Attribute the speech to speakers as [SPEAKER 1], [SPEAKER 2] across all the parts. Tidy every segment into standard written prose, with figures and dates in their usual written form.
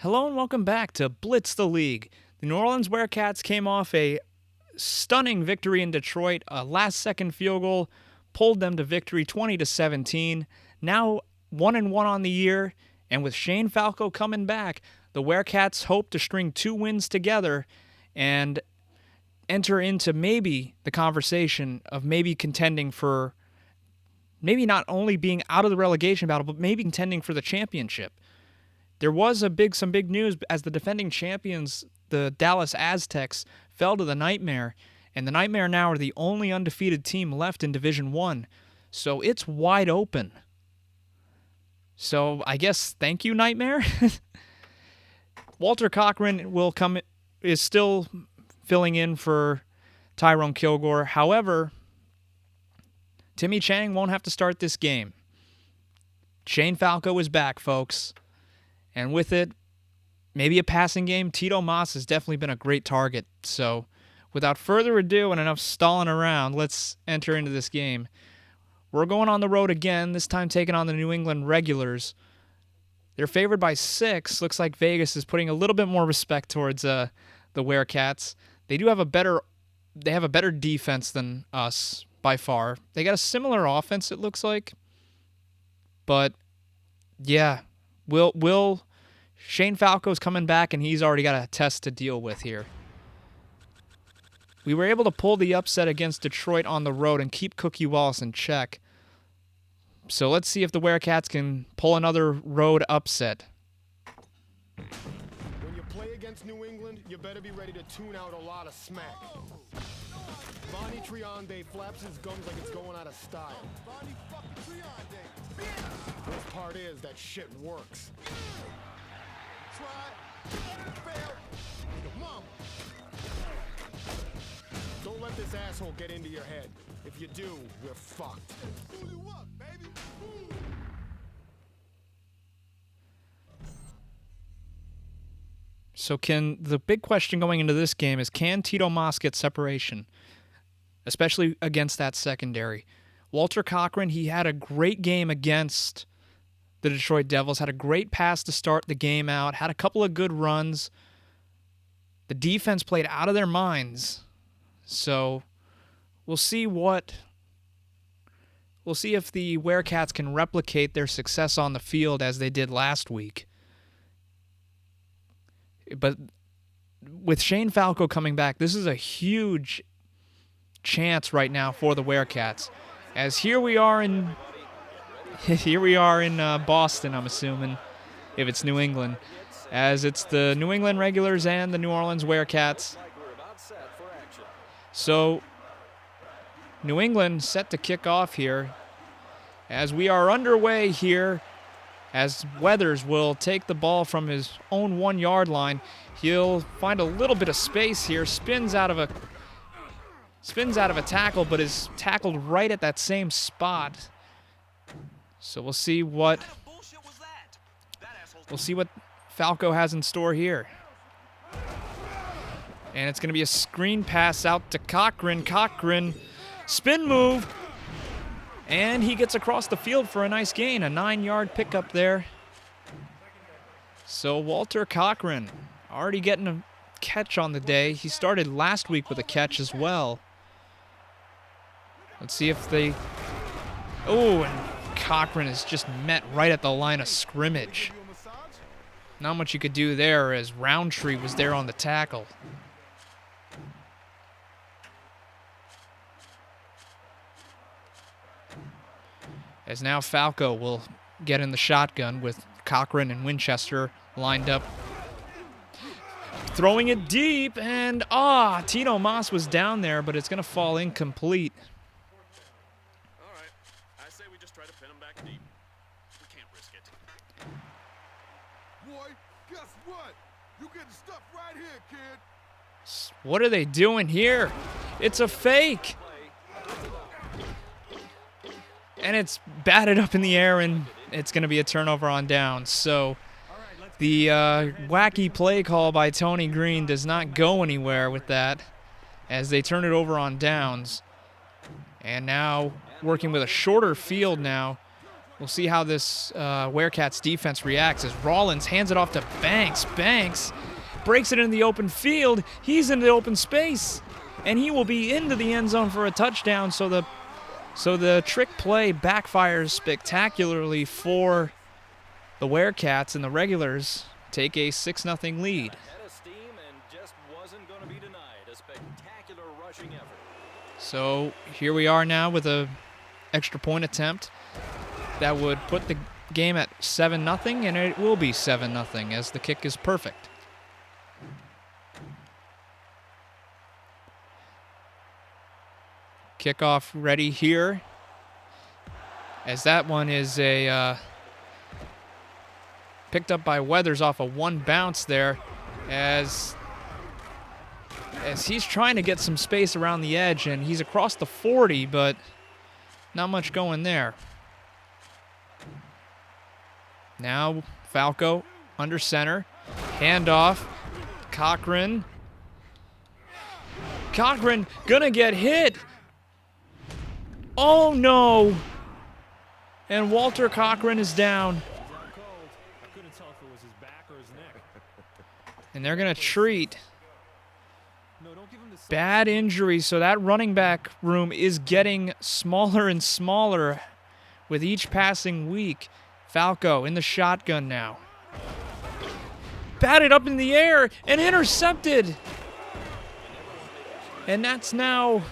[SPEAKER 1] Hello and welcome back to Blitz the League. The New Orleans Werecats came off a stunning victory in Detroit. A last-second field goal pulled them to victory 20-17. Now 1-1 on the year, and with Shane Falco coming back, the Werecats hope to string 2 wins together and enter into maybe the conversation of maybe contending for, maybe not only being out of the relegation battle, but maybe contending for the championship. There was some big news as the defending champions, the Dallas Aztecs, fell to the Nightmare, and the Nightmare now are the only undefeated team left in Division 1. So it's wide open. So I guess thank you, Nightmare. Walter Cochran is still filling in for Tyrone Kilgore. However, Timmy Chang won't have to start this game. Shane Falco is back, folks. And with it, maybe a passing game. Tito Moss has definitely been a great target. So without further ado and enough stalling around, let's enter into this game. We're going on the road again, this time taking on the New England Regulars. They're favored by 6. Looks like Vegas is putting a little bit more respect towards the Werecats. They have a better defense than us by far. They got a similar offense, it looks like. But yeah, Shane Falco's coming back, and he's already got a test to deal with here. We were able to pull the upset against Detroit on the road and keep Cookie Wallace in check. So let's see if the Werecats can pull another road upset.
[SPEAKER 2] When you play against New England, you better be ready to tune out a lot of smack. Vonnie Treonday flaps his gums like it's going out of style. Vonnie fucking Treonday. Worst part is that shit works. Try, fail, mom. Don't let this asshole get into your head. If you do, we're fucked. Pull you up, baby.
[SPEAKER 1] So the big question going into this game is, can Tito Moss get separation, especially against that secondary? Walter Cochran, he had a great game against the Detroit Devils, had a great pass to start the game out, had a couple of good runs. The defense played out of their minds. So we'll see if the Werecats can replicate their success on the field as they did last week. But with Shane Falco coming back, this is a huge chance right now for the Werecats. As here we are in Boston, I'm assuming, if it's New England, as it's the New England Regulars and the New Orleans Werecats. So New England set to kick off here as we are underway here, as Weathers will take the ball from his own 1-yard line. He'll find a little bit of space here, spins out of a tackle, but is tackled right at that same spot. So we'll see what Falco has in store here. And it's going to be a screen pass out to Cochran. Cochran, spin move. And he gets across the field for a nice gain, a 9-yard pickup there. So Walter Cochran already getting a catch on the day. He started last week with a catch as well. Let's see if they... Oh, and Cochran is just met right at the line of scrimmage. Not much you could do there as Roundtree was there on the tackle. As now Falco will get in the shotgun with Cochran and Winchester lined up. Throwing it deep, and Tito Moss was down there, but it's going to fall incomplete.
[SPEAKER 3] All right. I say we just try to pin him back deep. We can't risk it.
[SPEAKER 2] Boy, guess what? You getting stuck right here, kid.
[SPEAKER 1] What are they doing here? It's a fake. And it's batted up in the air, and it's going to be a turnover on downs. So the wacky play call by Tony Green does not go anywhere with that, as they turn it over on downs. And now working with a shorter field now We'll see how this Werecats defense reacts as Rollins hands it off to Banks. Banks breaks it into the open field. He's in the open space, and he will be into the end zone for a touchdown. So the trick play backfires spectacularly for the Werecats, and the regulars take a 6-0 lead.
[SPEAKER 4] Had a steam and just wasn't going to be denied. A spectacular rushing effort.
[SPEAKER 1] So here we are now with a extra point attempt that would put the game at 7-0, and it will be 7-0 as the kick is perfect. Kickoff ready here, as that one is picked up by Weathers off a one bounce there, as he's trying to get some space around the edge, and he's across the 40, but not much going there. Now Falco under center, handoff, Cochran gonna get hit. Oh no! And Walter Cochran is down. And they're going to treat bad injury, so that running back room is getting smaller and smaller with each passing week. Falco in the shotgun now. Batted up in the air and intercepted. And that's now...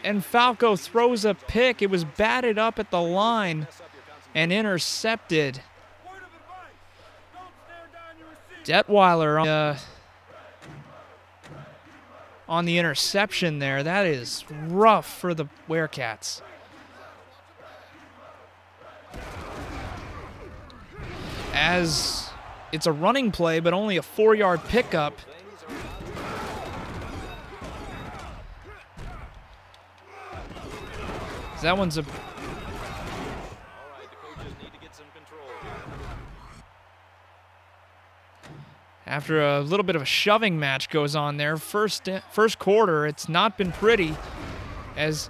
[SPEAKER 1] And Falco throws a pick. It was batted up at the line and intercepted. Detweiler on the interception there. That is rough for the Werecats. As it's a running play, but only a 4-yard pickup. That one's a... After a little bit of a shoving match goes on there, first quarter, it's not been pretty as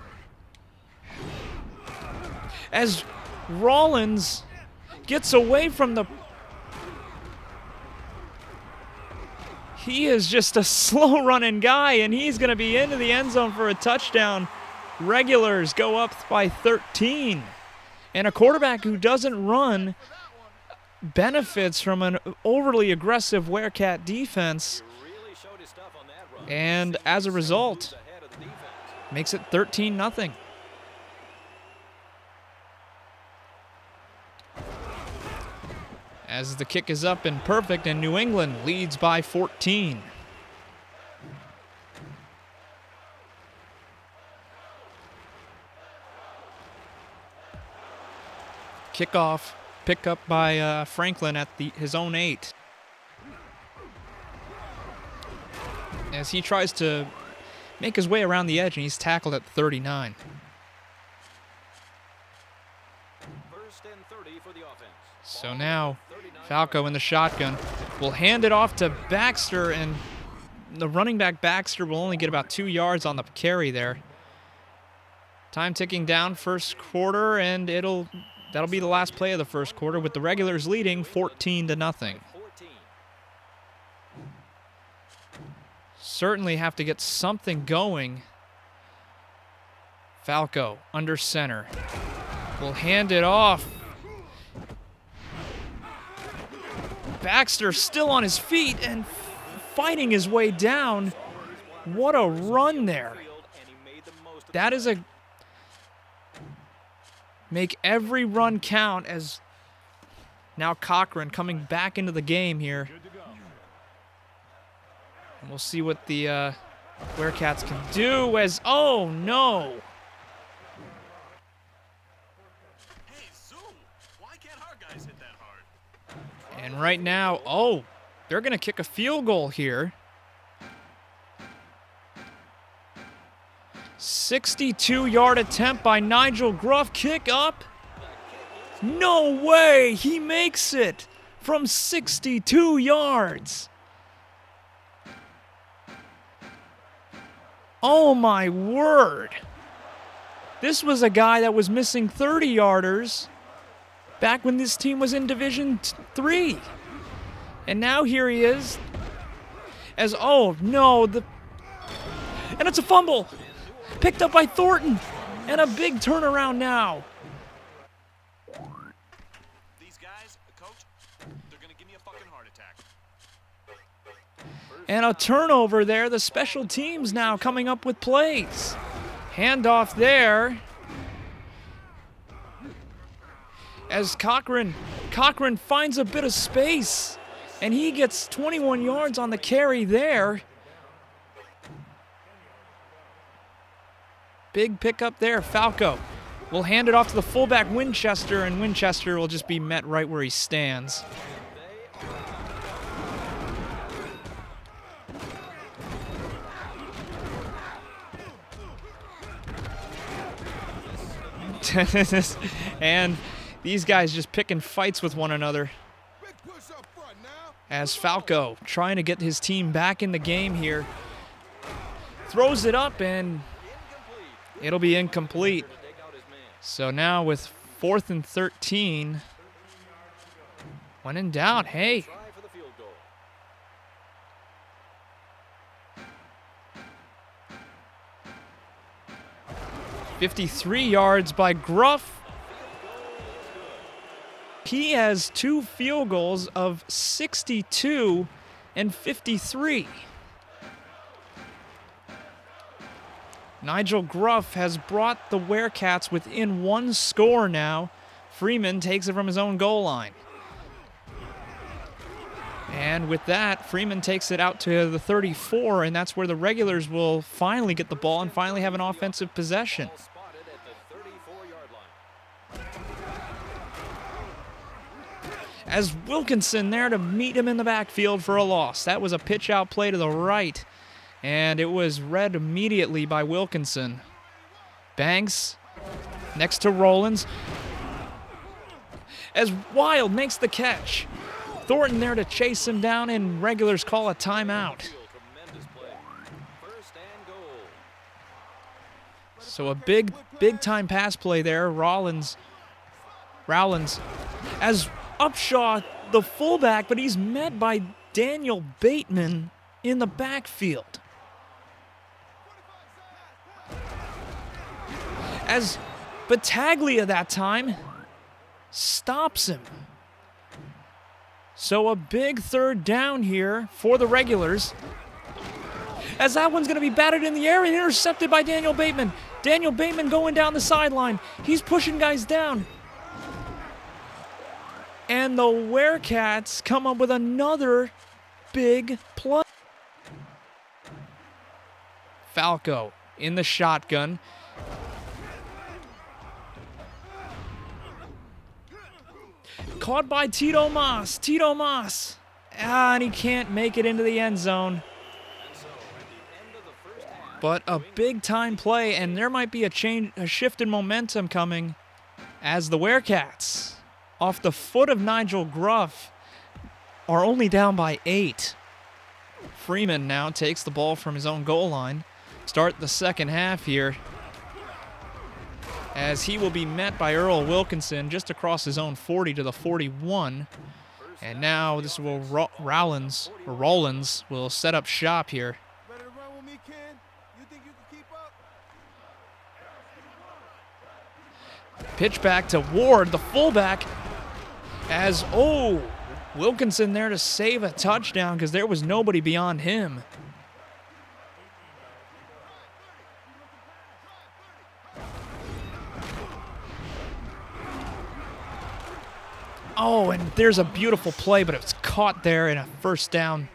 [SPEAKER 1] Rollins gets away from the... He is just a slow-running guy, and he's going to be into the end zone for a touchdown. Regulars go up by 13. And a quarterback who doesn't run benefits from an overly aggressive Werecat defense. And as a result, makes it 13-0. As the kick is up and perfect, and New England leads by 14. Kickoff, pick up by Franklin at his own 8. As he tries to make his way around the edge, and he's tackled at 39.
[SPEAKER 4] First and 30 for the offense.
[SPEAKER 1] So now Falco in the shotgun will hand it off to Baxter, and the running back Baxter will only get about 2 yards on the carry there. Time ticking down, first quarter, and that'll be the last play of the first quarter, with the regulars leading 14-0. Certainly have to get something going. Falco under center will hand it off. Baxter still on his feet and fighting his way down. What a run there. That is a... Make every run count, as now Cochran coming back into the game here. And we'll see what the Werecats can do as... Oh, no.
[SPEAKER 3] Hey, Zoom, why can't our guys hit that hard?
[SPEAKER 1] And right now, oh, they're going to kick a field goal here. 62-yard attempt by Nigel Gruff. Kick up. No way. He makes it from 62 yards. Oh, my word. This was a guy that was missing 30-yarders back when this team was in Division 3. And now here he is. As, oh no, and it's a fumble. Picked up by Thornton. And a big turnaround now.
[SPEAKER 3] These guys, coach, they're gonna give me a fucking heart attack.
[SPEAKER 1] And a turnover there. The special teams now coming up with plays. Handoff there. As Cochran finds a bit of space. And he gets 21 yards on the carry there. Big pickup there. Falco will hand it off to the fullback Winchester, and Winchester will just be met right where he stands. And these guys just picking fights with one another. As Falco trying to get his team back in the game here. Throws it up and it'll be incomplete. So now with 4th and 13, when in doubt, hey. $53 yards by Gruff. He has 2 field goals of 62 and 53. Nigel Gruff has brought the Werecats within 1 score now. Freeman takes it from his own goal line. And with that, Freeman takes it out to the 34, and that's where the regulars will finally get the ball and finally have an offensive possession. As Wilkinson there to meet him in the backfield for a loss. That was a pitch out play to the right. And it was read immediately by Wilkinson. Banks next to Rollins. As Wild makes the catch. Thornton there to chase him down, and regulars call a timeout. So a big time pass play there. Rowlands as Upshaw, the fullback, but he's met by Daniel Bateman in the backfield. As Battaglia that time stops him. So a big 3rd down here for the regulars. As that one's going to be batted in the air and intercepted by Daniel Bateman. Daniel Bateman going down the sideline. He's pushing guys down. And the Werecats come up with another big play. Falco in the shotgun. Caught by Tito Mas. And he can't make it into the end zone. But a big time play, and there might be a shift in momentum coming as the Werecats, off the foot of Nigel Gruff, are only down by 8. Freeman now takes the ball from his own goal line. Start the second half here, as he will be met by Earl Wilkinson just across his own 40 to the 41. And now this will Rollins will set up shop here.
[SPEAKER 2] Ready to run with me, Ken? You think you can keep up?
[SPEAKER 1] Pitch back to Ward, the fullback, as, Wilkinson there to save a touchdown because there was nobody beyond him. Oh, and there's a beautiful play, but it was caught there in a 1st down.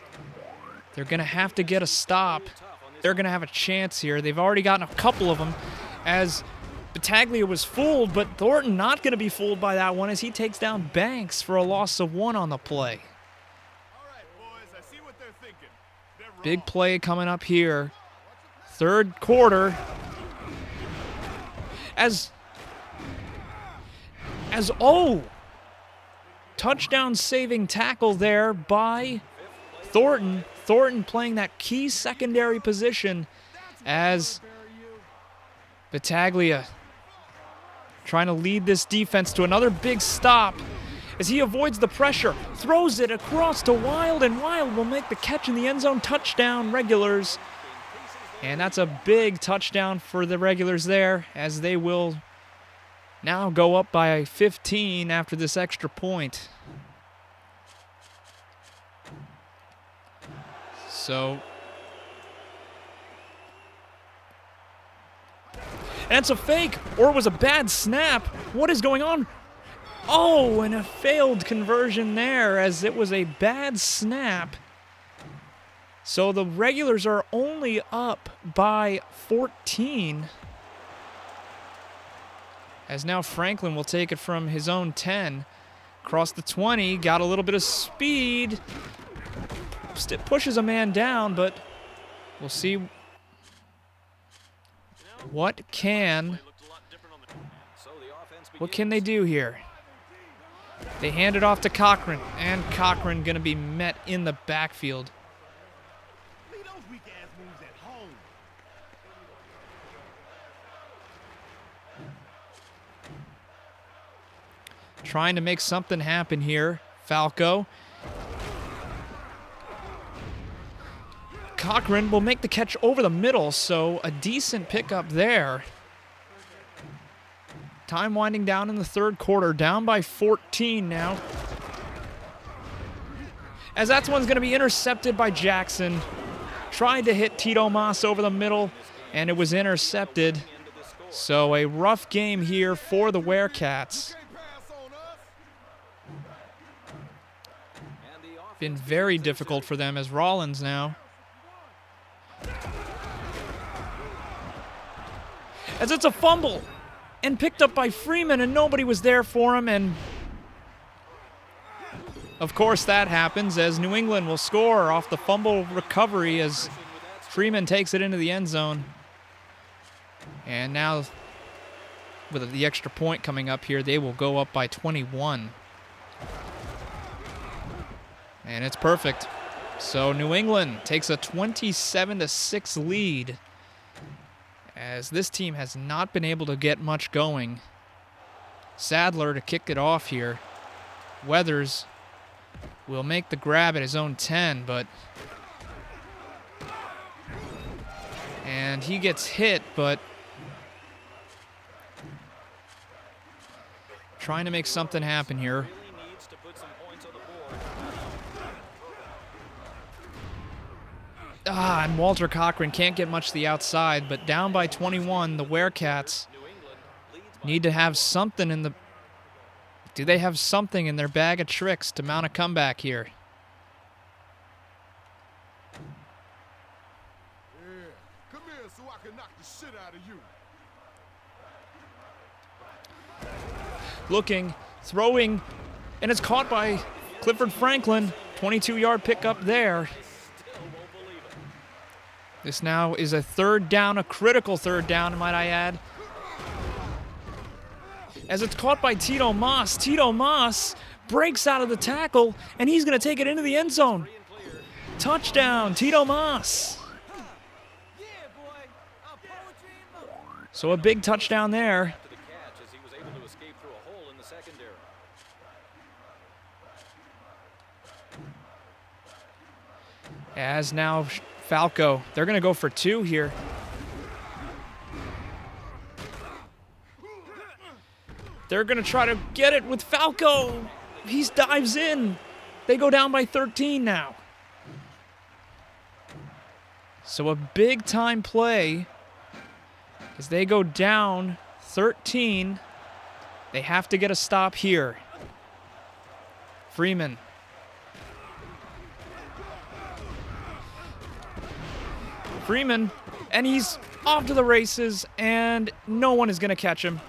[SPEAKER 1] They're going to have to get a stop. They're going to have a chance here. They've already gotten a couple of them, as Battaglia was fooled, but Thornton not going to be fooled by that one as he takes down Banks for a loss of 1 on the play.
[SPEAKER 2] All right, boys, I see what they're thinking. They're wrong.
[SPEAKER 1] Big play coming up here. 3rd quarter. Touchdown saving tackle there by Thornton. Thornton playing that key secondary position as Battaglia trying to lead this defense to another big stop as he avoids the pressure, throws it across to Wild, and Wild will make the catch in the end zone. Touchdown, Regulars. And that's a big touchdown for the Regulars there, as they will now go up by 15 after this extra point. So, and it's a fake, or it was a bad snap. What is going on? Oh, and a failed conversion there, as it was a bad snap. So the Regulars are only up by 14. As now Franklin will take it from his own 10. Across the 20, got a little bit of speed. Pushes a man down, but we'll see what can they do here. They hand it off to Cochran, and Cochran going to be met in the backfield. Trying to make something happen here, Falco. Cochran will make the catch over the middle, so a decent pickup there. Time winding down in the third quarter, down by 14 now. As that one's going to be intercepted by Jackson. Tried to hit Tito Moss over the middle, and it was intercepted. So a rough game here for the Werecats. Been very difficult for them as Rollins now. As it's a fumble and picked up by Freeman, and nobody was there for him, and of course that happens as New England will score off the fumble recovery as Freeman takes it into the end zone. And now with the extra point coming up here, they will go up by 21. And it's perfect. So New England takes a 27-6 lead, as this team has not been able to get much going. Sadler to kick it off here. Weathers will make the grab at his own 10, and he gets hit, but trying to make something happen here. And Walter Cochran can't get much to the outside, but down by 21, the Werecats need to have something in the... Do they have something in their bag of tricks to mount a comeback here?
[SPEAKER 2] Yeah, come here so I can knock the shit out of you.
[SPEAKER 1] Looking, throwing, and it's caught by Clifford Franklin. 22-yard pickup there. This now is a third down, a critical third down, might I add. As it's caught by Tito Moss. Tito Moss breaks out of the tackle, and he's going to take it into the end zone. Touchdown, Tito Moss. So a big touchdown there. As now Falco, they're going to go for two here. They're going to try to get it with Falco. He dives in. They go down by 13 now. So a big time play as they go down 13. They have to get a stop here. Freeman. Freeman, and he's off to the races, and no one is going to catch him.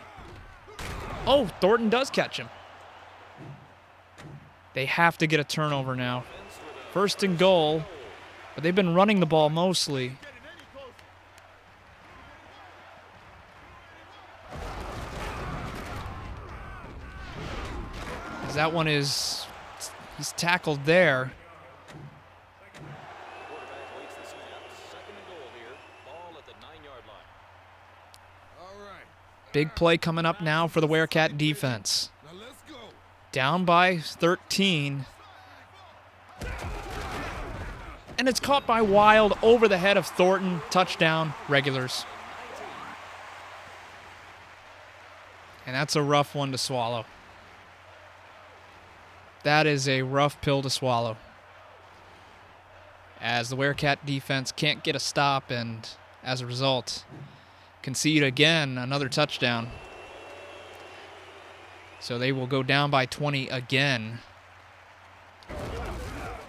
[SPEAKER 1] Oh, Thornton does catch him. They have to get a turnover now. First and goal, but they've been running the ball mostly. As that one is, he's tackled there. Big play coming up now for the Werecat defense.
[SPEAKER 2] Now let's go.
[SPEAKER 1] Down by 13. And it's caught by Wild over the head of Thornton. Touchdown, Regulars. And that's a rough one to swallow. That is a rough pill to swallow. As the Werecat defense can't get a stop and, as a result, concede again another touchdown. So they will go down by 20 again.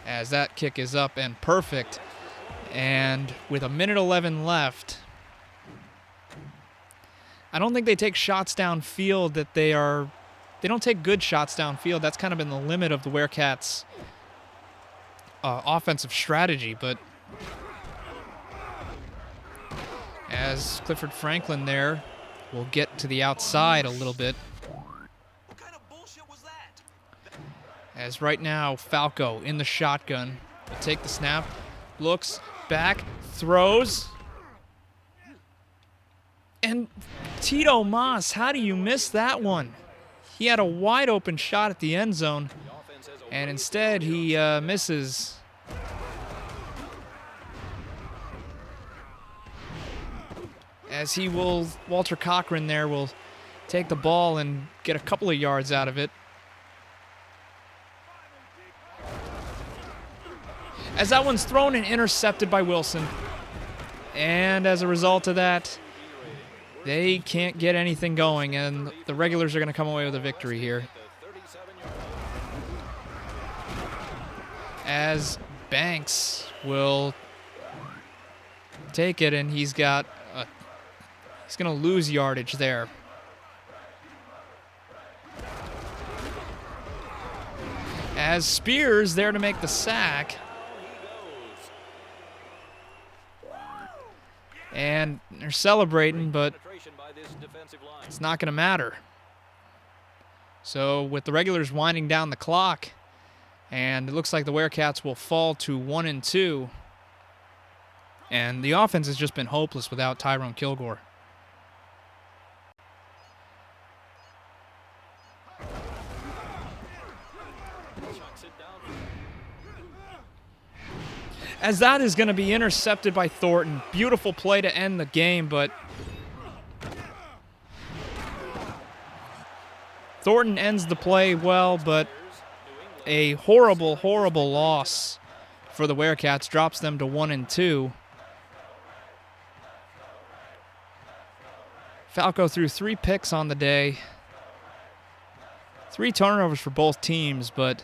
[SPEAKER 1] As that kick is up and perfect. And with 1:11 left, I don't think they take shots downfield they don't take good shots downfield. That's kind of been the limit of the Werecats' offensive strategy. But as Clifford Franklin there will get to the outside a little bit.
[SPEAKER 3] What kind of bullshit was that?
[SPEAKER 1] As right now, Falco in the shotgun will take the snap, looks back, throws. And Tito Mas, how do you miss that one? He had a wide open shot at the end zone, and instead he misses. As Walter Cochran there will take the ball and get a couple of yards out of it. As that one's thrown and intercepted by Wilson. And as a result of that, they can't get anything going, and the Regulars are going to come away with a victory here. As Banks will take it, and he's going to lose yardage there. As Spears there to make the sack. And they're celebrating, but it's not going to matter. So with the Regulars winding down the clock, and it looks like the Werecats will fall to 1-2. And the offense has just been hopeless without Tyrone Kilgore. As that is going to be intercepted by Thornton. Beautiful play to end the game, but Thornton ends the play well, but a horrible, horrible loss for the Werecats drops them to 1-2. Falco threw 3 picks on the day. 3 turnovers for both teams, but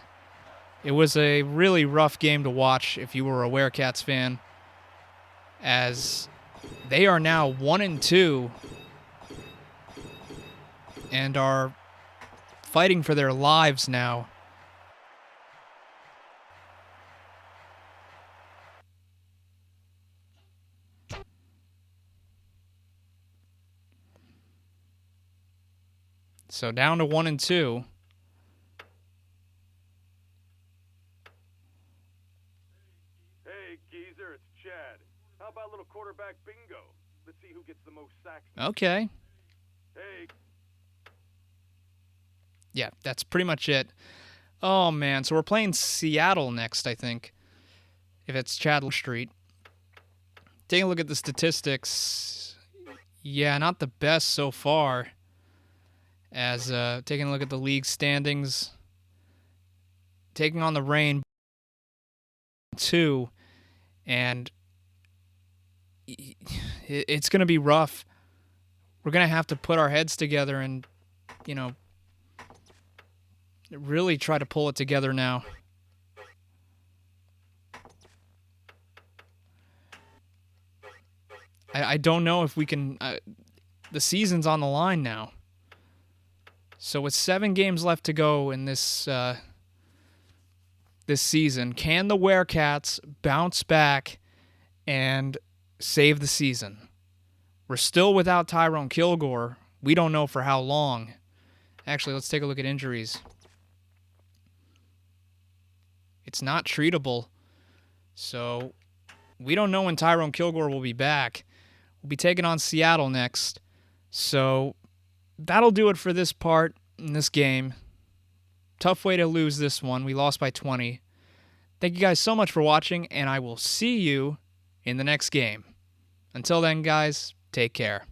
[SPEAKER 1] it was a really rough game to watch if you were a Werecats fan, as they are now 1-2 and are fighting for their lives now. So down to 1-2.
[SPEAKER 2] How about a little quarterback bingo? Let's see who gets the most sacks.
[SPEAKER 1] Okay.
[SPEAKER 2] Hey.
[SPEAKER 1] Yeah, that's pretty much it. Oh, man. So we're playing Seattle next, I think, if it's Chadler Street. Taking a look at the statistics. Yeah, not the best so far. As taking a look at the league standings. Taking on the Rain 2. And it's going to be rough. We're going to have to put our heads together and, really try to pull it together now. I don't know if we can... the season's on the line now. So with 7 games left to go in this season, can the Werecats bounce back and save the season? We're still without Tyrone Kilgore. We don't know for how long. Actually, let's take a look at injuries. It's not treatable. So we don't know when Tyrone Kilgore will be back. We'll be taking on Seattle next. So that'll do it for this part in this game. Tough way to lose this one. We lost by 20. Thank you guys so much for watching, and I will see you in the next game. Until then, guys, take care.